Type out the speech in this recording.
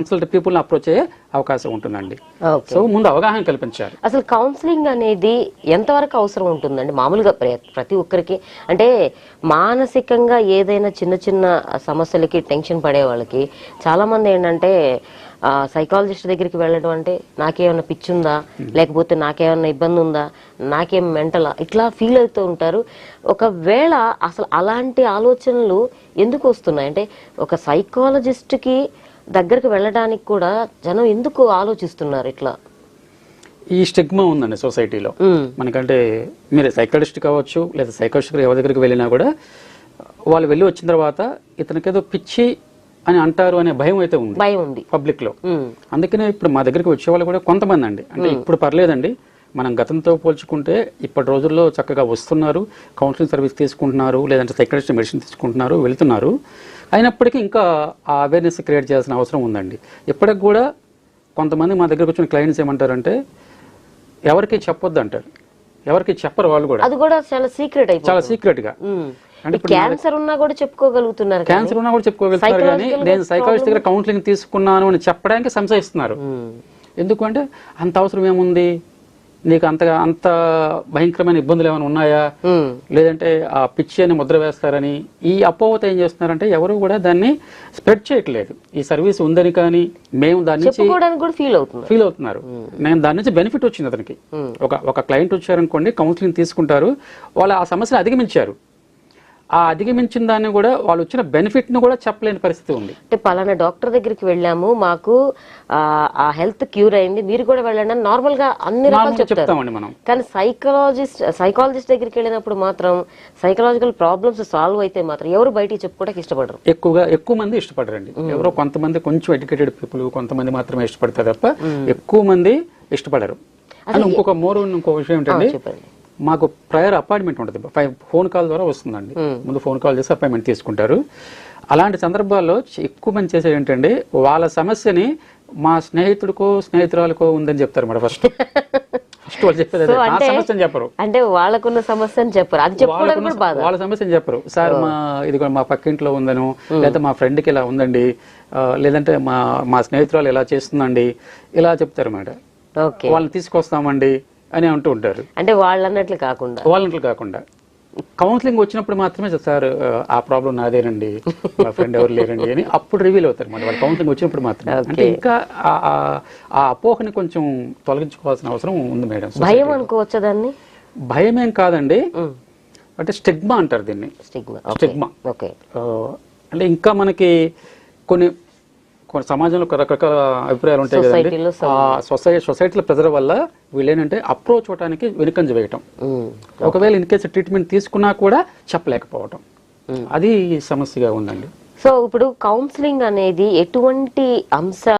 Consult people approach అయ్యే అవకాశం ఉంటుందండి. సో ముందు అవగాహన కల్పించాలి. అసలు కౌన్సిలింగ్ అనేది ఎంతవరకు అవసరం ఉంటుందండి మామూలుగా ప్రతి ఒక్కరికి? అంటే మానసికంగా ఏదైనా చిన్న చిన్న సమస్యలకి టెన్షన్ పడే వాళ్ళకి చాలా మంది ఏంటంటే సైకాలజిస్ట్ దగ్గరికి వెళ్ళడం అంటే నాకేమన్నా పిచ్చుందా, లేకపోతే నాకేమన్నా ఇబ్బంది ఉందా, నాకేం మెంటలా, ఇట్లా ఫీల్ అవుతూ ఉంటారు. ఒకవేళ అసలు అలాంటి ఆలోచనలు ఎందుకు వస్తున్నాయి అంటే ఒక సైకాలజిస్ట్కి దగ్గరికి వెళ్ళడానికి కూడా జనం ఎందుకు ఆలోచిస్తున్నారు ఇట్లా? ఈ స్టిగ్మా ఉందండి సొసైటీలో. మనకంటే మీరు సైకాలజిస్ట్ కావచ్చు లేదా సైకాలజిస్ట్ ఎవరి దగ్గరికి వెళ్ళినా కూడా వాళ్ళు వెళ్ళి వచ్చిన తర్వాత ఇతనికేదో పిచ్చి అని అంటారు అనే భయం అయితే ఉంది, భయం ఉంది పబ్లిక్ లో. అందుకనే ఇప్పుడు మా దగ్గరికి వచ్చే వాళ్ళు కూడా కొంతమంది అండి, అంటే ఇప్పుడు పర్లేదండి, మనం గతంతో పోల్చుకుంటే ఇప్పటి రోజుల్లో చక్కగా వస్తున్నారు, కౌన్సిలింగ్ సర్వీస్ తీసుకుంటున్నారు, లేదంటే సైకాలజిస్ట్ మెడిసిన్ తీసుకుంటున్నారు, వెళ్తున్నారు. అయినప్పటికీ ఇంకా ఆ అవేర్నెస్ క్రియేట్ చేయాల్సిన అవసరం ఉందండి. ఇప్పటికి కూడా కొంతమంది మా దగ్గరకు వచ్చిన క్లయింట్స్ ఏమంటారంటే ఎవరికి చెప్పొద్దు అంటారు, ఎవరికి చెప్పరు వాళ్ళు కూడా. అది కూడా చాలా సీక్రెట్, చాలా సీక్రెట్ గా. అంటే క్యాన్సర్ ఉన్నా కూడా చెప్పుకోగలుగుతున్నారు, క్యాన్సర్ ఉన్నా కూడా చెప్పుకోగలుగుతారు, కానీ నేను సైకాలజిస్ట్ దగ్గర కౌన్సిలింగ్ తీసుకున్నాను అని చెప్పడానికి సంశయిస్తున్నారు. ఎందుకంటే అంత అవసరం ఏముంది, నీకు అంత భయంకరమైన ఇబ్బందులు ఏమైనా ఉన్నాయా, లేదంటే ఆ పిచ్చి అని ముద్ర వేస్తారని ఈ అపోహత ఏం చేస్తున్నారంటే ఎవరు కూడా దాన్ని స్ప్రెడ్ చేయట్లేదు. ఈ సర్వీస్ ఉందని కానీ మేము దాని నుంచి ఫీల్ అవుతున్నారు, నేను దాని నుంచి బెనిఫిట్ వచ్చింది అతనికి. ఒక క్లయింట్ వచ్చారనుకోండి, కౌన్సిలింగ్ తీసుకుంటారు, వాళ్ళు ఆ సమస్యను అధిగమించారు, ఆ అధిగమించిన దాన్ని కూడా వాళ్ళు వచ్చిన బెనిఫిట్ ను కూడా చెప్పలేని పరిస్థితి ఉంది. అంటే పలానా డాక్టర్ దగ్గరికి వెళ్ళాము, మాకు ఆ హెల్త్ క్యూర్ అయింది, మీరు కూడా వెళ్ళండి అని నార్మల్ గా అన్ని రకాలు చెప్తామండి మనం. కానీ సైకాలజిస్ట్ దగ్గరికి వెళ్ళినప్పుడు మాత్రం సైకలాజికల్ ప్రాబ్లమ్స్ సాల్వ్ అయితే మాత్రం ఎవరు బయటికి చెప్పుకోవడానికి ఇష్టపడరు. ఎక్కువ మంది ఇష్టపడరండి. ఎవరో కొంతమంది కొంచెం ఎడ్యుకేటెడ్ పీపుల్ కొంతమంది మాత్రమే ఇష్టపడతారు తప్ప ఎక్కువ మంది ఇష్టపడరు. అని ఇంకొక విషయం ఏంటంటే, మాకు ప్రయర్ అపాయింట్మెంట్ ఉంటుంది, ఫోన్ కాల్ ద్వారా వస్తుందండి. ముందు ఫోన్ కాల్ చేసి అపాయింట్మెంట్ తీసుకుంటారు. అలాంటి సందర్భాల్లో ఎక్కువ మంది చేసేది ఏంటంటే వాళ్ళ సమస్యని మా స్నేహితురాలకో ఉందని చెప్తారు మేడం. ఫస్ట్ వాళ్ళు చెప్పేది సమస్యను చెప్పరు, అంటే వాళ్ళకున్న సమస్యను చెప్పరు, అది వాళ్ళ సమస్యను చెప్పరు. సార్ ఇది మా పక్కింట్లో ఉందను, లేదా మా ఫ్రెండ్కి ఇలా ఉందండి, లేదంటే మా స్నేహితురాలు ఇలా చేస్తుందండి, ఇలా చెప్తారు మేడం. వాళ్ళని తీసుకొస్తామండి అని అంటూ ఉంటారు. అంటే వాళ్ళన్నట్లు కాకుండా కౌన్సిలింగ్ వచ్చినప్పుడు మాత్రమే సార్ ఆ ప్రాబ్లం నాదేనండి, మా ఫ్రెండ్ ఎవరు లేరండి అని అప్పుడు రివీల్ అవుతారు మరి వాళ్ళు కౌన్సిలింగ్ వచ్చినప్పుడు మాత్రమే. అంటే ఇంకా ఆ అపోహని కొంచెం తొలగించుకోవాల్సిన అవసరం ఉంది మేడం. భయం అనుకోవచ్చా దాన్ని? భయం ఏం కాదండి, అంటే స్టిగ్మా అంటారు దీన్ని. స్టిగ్మా అంటే ఇంకా మనకి కొన్ని సమాజంలో రకరకాల అభిప్రాయాలు ఉంటాయి కదండి. సొసైటీలో ప్రెజర్ వల్ల వీళ్ళు ఏంటంటే అప్రోచ్ అవడానికి వెనుకంజ వేయటం, ఒకవేళ ఇన్ కేసు ట్రీట్మెంట్ తీసుకున్నా కూడా చెప్పలేకపోవటం, అది సమస్యగా ఉందండి. సో ఇప్పుడు కౌన్సిలింగ్ అనేది ఎటువంటి అంశ